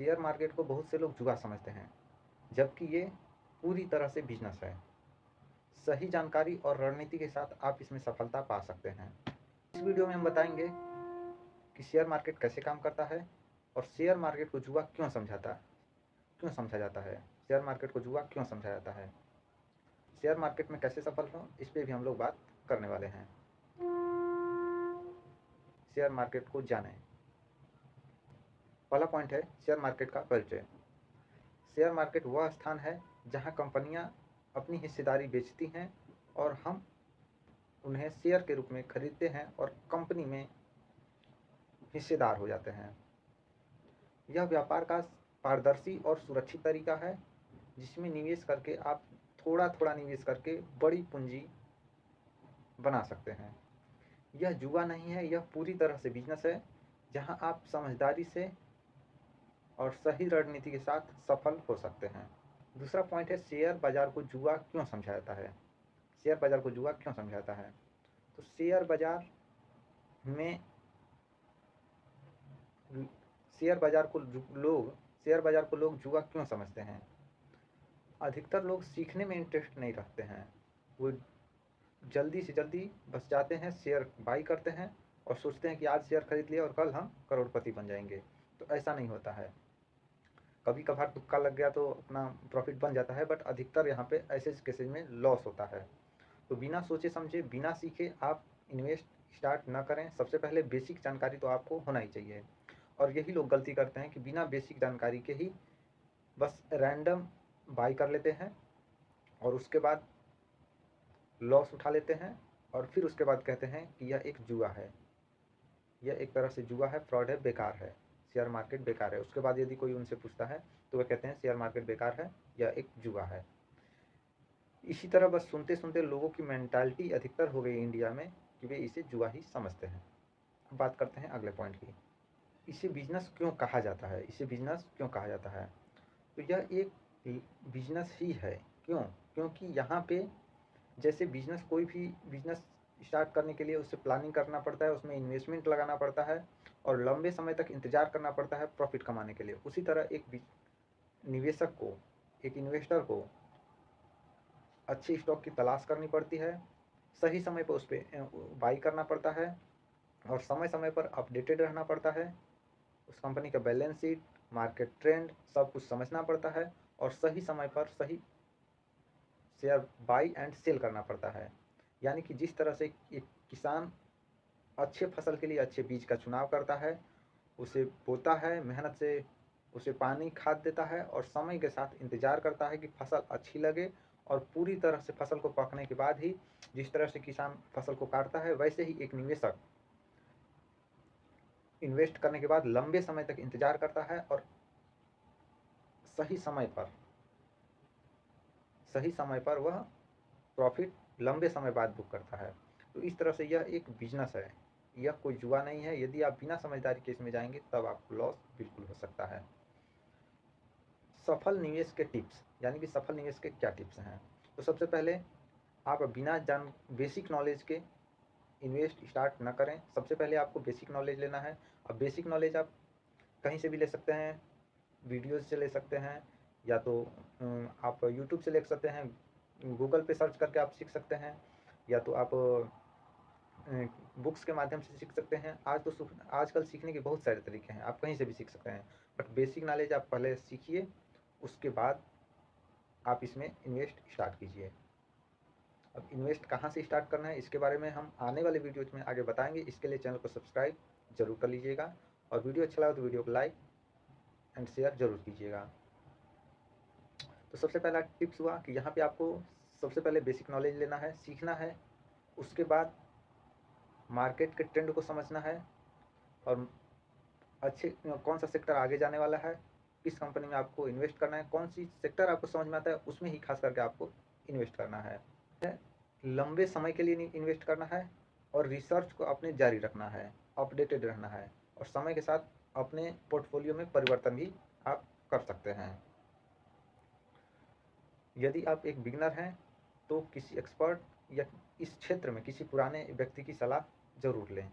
Share market को बहुत से लोग जुआ समझते हैं, जबकि ये पूरी तरह से बिजनेस है। सही जानकारी और रणनीति के साथ आप इसमें सफलता पा सकते हैं। इस वीडियो में हम बताएंगे कि शेयर मार्केट कैसे काम करता है और शेयर मार्केट को जुआ क्यों समझा जाता है। शेयर मार्केट को जुआ क्यों समझा जाता है, शेयर मार्केट में कैसे सफल हो, इस पे भी हम लोग बात करने वाले हैं। शेयर मार्केट को जानें। पहला पॉइंट है शेयर मार्केट का परिचय। शेयर मार्केट वह स्थान है जहां कंपनियां अपनी हिस्सेदारी बेचती हैं और हम उन्हें शेयर के रूप में खरीदते हैं और कंपनी में हिस्सेदार हो जाते हैं। यह व्यापार का पारदर्शी और सुरक्षित तरीका है जिसमें निवेश करके आप थोड़ा थोड़ा निवेश करके बड़ी पूंजी बना सकते हैं। यह जुआ नहीं है, यह पूरी तरह से बिजनेस है जहां आप समझदारी से और सही रणनीति के साथ सफल हो सकते हैं। दूसरा पॉइंट है शेयर बाजार को जुआ क्यों समझा जाता है। शेयर बाजार को जुआ क्यों समझा जाता है, तो में शेयर बाजार को लोग जुआ क्यों समझते हैं। अधिकतर लोग सीखने में इंटरेस्ट नहीं रखते हैं, वो जल्दी से जल्दी बस जाते हैं, शेयर बाई करते हैं और सोचते हैं कि आज शेयर खरीद लिया और कल हम करोड़पति बन जाएंगे। तो ऐसा नहीं होता है। कभी कभार तुक्का लग गया तो अपना प्रॉफिट बन जाता है, बट अधिकतर यहाँ पे ऐसे केसेज में लॉस होता है। तो बिना सोचे समझे, बिना सीखे आप इन्वेस्ट स्टार्ट ना करें। सबसे पहले बेसिक जानकारी तो आपको होना ही चाहिए, और यही लोग गलती करते हैं कि बिना बेसिक जानकारी के ही बस रैंडम बाई कर लेते हैं और उसके बाद लॉस उठा लेते हैं और फिर उसके बाद कहते हैं कि यह एक जुआ है। यह एक तरह से जुआ है, फ्रॉड है, बेकार है, शेयर मार्केट बेकार है। उसके बाद यदि कोई उनसे पूछता है तो वह कहते हैं शेयर मार्केट बेकार है, यह एक जुआ है। इसी तरह बस सुनते सुनते लोगों की मेंटालिटी अधिकतर हो गई इंडिया में कि वे इसे जुआ ही समझते हैं। अब बात करते हैं अगले पॉइंट की। इसे बिजनेस क्यों कहा जाता है, तो यह एक बिजनेस ही है। क्यों? क्योंकि यहाँ पे जैसे कोई भी बिजनेस स्टार्ट करने के लिए उसे प्लानिंग करना पड़ता है, उसमें इन्वेस्टमेंट लगाना पड़ता है और लंबे समय तक इंतजार करना पड़ता है प्रॉफिट कमाने के लिए। उसी तरह एक निवेशक को, एक इन्वेस्टर को अच्छी स्टॉक की तलाश करनी पड़ती है, सही समय पर उस पर बाई करना पड़ता है और समय समय पर अपडेटेड रहना पड़ता है। उस कंपनी का बैलेंस शीट, मार्केट ट्रेंड सब कुछ समझना पड़ता है और सही समय पर सही शेयर बाई एंड सेल करना पड़ता है। यानी कि जिस तरह से एक किसान अच्छे फसल के लिए अच्छे बीज का चुनाव करता है, उसे बोता है, मेहनत से उसे पानी खाद देता है और समय के साथ इंतजार करता है कि फसल अच्छी लगे, और पूरी तरह से फसल को पकने के बाद ही जिस तरह से किसान फसल को काटता है, वैसे ही एक निवेशक इन्वेस्ट करने के बाद लंबे समय तक इंतजार करता है और सही समय पर वह प्रॉफिट लंबे समय बाद बुक करता है। तो इस तरह से यह एक बिजनेस है, यह कोई जुआ नहीं है। यदि आप बिना समझदारी के इसमें जाएंगे तब आपको लॉस बिल्कुल हो सकता है। सफल निवेश के टिप्स, यानी कि सफल निवेश के क्या टिप्स हैं। तो सबसे पहले आप बिना बेसिक नॉलेज के इन्वेस्ट स्टार्ट ना करें। सबसे पहले आपको बेसिक नॉलेज लेना है। अब बेसिक नॉलेज आप कहीं से भी ले सकते हैं, वीडियोज़ से ले सकते हैं, या तो आप यूट्यूब से ले सकते हैं, गूगल पे सर्च करके आप सीख सकते हैं, या तो आप बुक्स के माध्यम से सीख सकते हैं। आजकल सीखने के बहुत सारे तरीके हैं, आप कहीं से भी सीख सकते हैं, बट बेसिक नॉलेज आप पहले सीखिए, उसके बाद आप इसमें इन्वेस्ट स्टार्ट कीजिए। अब इन्वेस्ट कहाँ से स्टार्ट करना है इसके बारे में हम आने वाले वीडियोज में आगे बताएंगे। इसके लिए चैनल को सब्सक्राइब जरूर कर लीजिएगा और वीडियो अच्छा लगा तो वीडियो को लाइक एंड शेयर जरूर कीजिएगा। तो सबसे पहला टिप्स हुआ कि यहाँ पे आपको सबसे पहले बेसिक नॉलेज लेना है, सीखना है। उसके बाद मार्केट के ट्रेंड को समझना है और कौन सा सेक्टर आगे जाने वाला है, किस कंपनी में आपको इन्वेस्ट करना है, कौन सी सेक्टर आपको समझ में आता है उसमें ही खास करके आपको इन्वेस्ट करना है। लंबे समय के लिए इन्वेस्ट करना है और रिसर्च को अपने जारी रखना है, अपडेटेड रहना है और समय के साथ अपने पोर्टफोलियो में परिवर्तन भी आप कर सकते हैं। यदि आप एक बिगिनर हैं तो किसी एक्सपर्ट या इस क्षेत्र में किसी पुराने व्यक्ति की सलाह जरूर लें।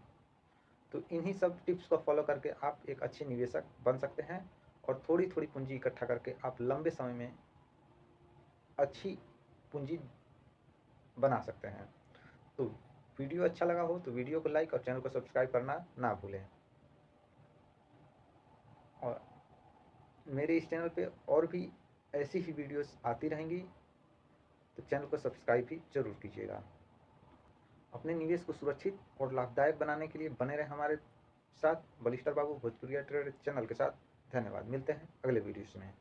तो इन्हीं सब टिप्स को फॉलो करके आप एक अच्छे निवेशक बन सकते हैं और थोड़ी थोड़ी पूंजी इकट्ठा करके आप लंबे समय में अच्छी पूंजी बना सकते हैं। तो वीडियो अच्छा लगा हो तो वीडियो को लाइक और चैनल को सब्सक्राइब करना ना भूलें। और मेरे इस चैनल पे और भी ऐसी ही वीडियोस आती रहेंगी, तो चैनल को सब्सक्राइब भी जरूर कीजिएगा। अपने निवेश को सुरक्षित और लाभदायक बनाने के लिए बने रहें हमारे साथ बलिस्टर बाबू भोजपुरिया ट्रेडर चैनल के साथ। धन्यवाद। मिलते हैं अगले वीडियोस में।